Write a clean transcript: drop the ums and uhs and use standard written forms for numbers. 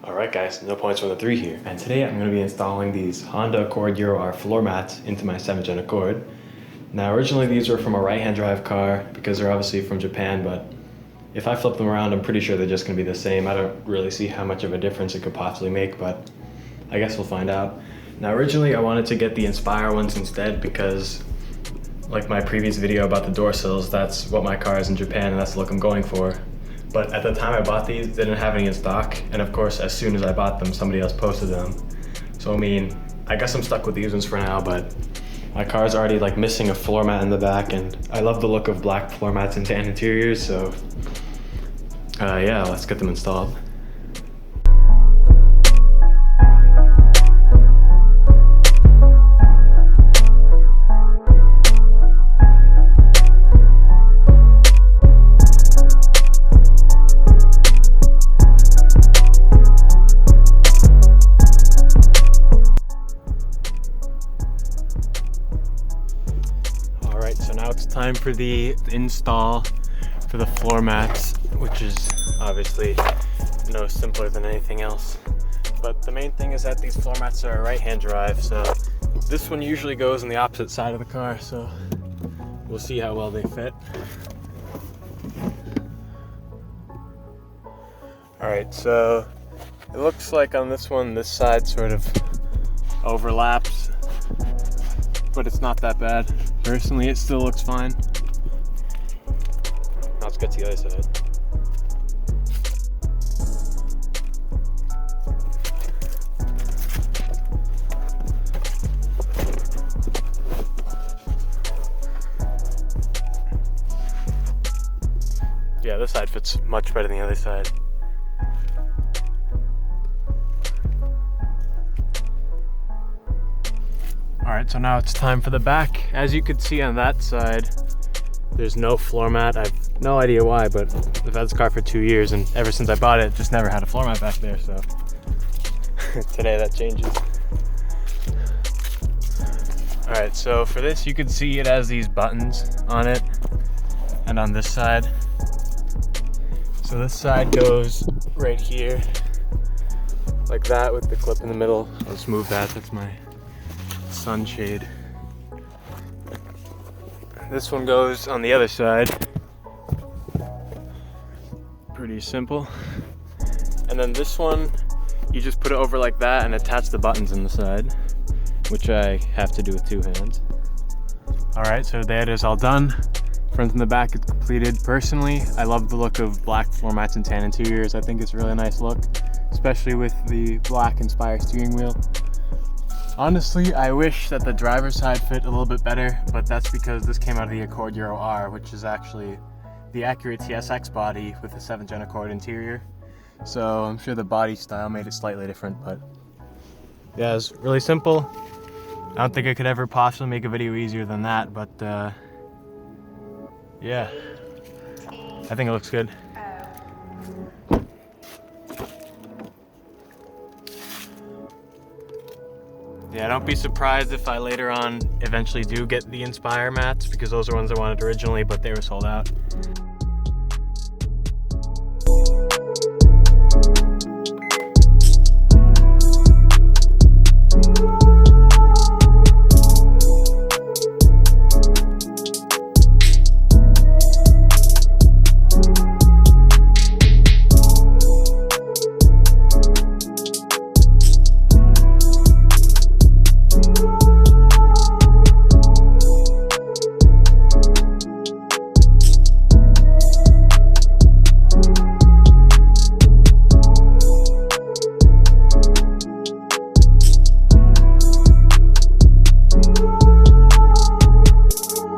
Alright guys, no points from the 3 here. And today I'm going to be installing these Honda Accord Euro-R floor mats into my 7th gen Accord. Now originally these were from a right-hand drive car because they're obviously from Japan, but if I flip them around I'm pretty sure they're just going to be the same. I don't really see how much of a difference it could possibly make, but I guess we'll find out. Now originally I wanted to get the Inspire ones instead because, like my previous video about the door sills, that's what my car is in Japan and that's the look I'm going for. But at the time I bought these, they didn't have any in stock, and of course as soon as I bought them, somebody else posted them. So I mean, I guess I'm stuck with these ones for now, but my car's already like missing a floor mat in the back, and I love the look of black floor mats and tan interiors, so yeah, let's get them installed. So now it's time for the install for the floor mats, which is obviously no simpler than anything else. But the main thing is that these floor mats are a right-hand drive, so this one usually goes on the opposite side of the car, so we'll see how well they fit. Alright, so it looks like on this one, this side sort of overlaps, but it's not that bad. Personally, it still looks fine. Now let's get to the other side. Yeah, this side fits much better than the other side. Alright, so now it's time for the back. As you could see on that side, there's no floor mat. I have no idea why, but I've had this car for 2 years, and ever since I bought it, just never had a floor mat back there, so today that changes. Alright, so for this, you can see it has these buttons on it, and on this side. So this side goes right here, like that, with the clip in the middle. I'll just move that, that's my sunshade. This one goes on the other side. Pretty simple. And then this one, you just put it over like that and attach the buttons in the side, which I have to do with 2 hands. Alright, so that is all done. Front and the back is completed. Personally, I love the look of black floor mats and tan interiors. I think it's a really nice look, especially with the black Inspire steering wheel. Honestly, I wish that the driver's side fit a little bit better, but that's because this came out of the Accord Euro-R, which is actually the accurate TSX body with a 7th gen Accord interior. So I'm sure the body style made it slightly different, but yeah, it's really simple. I don't think I could ever possibly make a video easier than that, but yeah, I think it looks good. Yeah, don't be surprised if I later on eventually do get the Inspire mats, because those are ones I wanted originally, but they were sold out.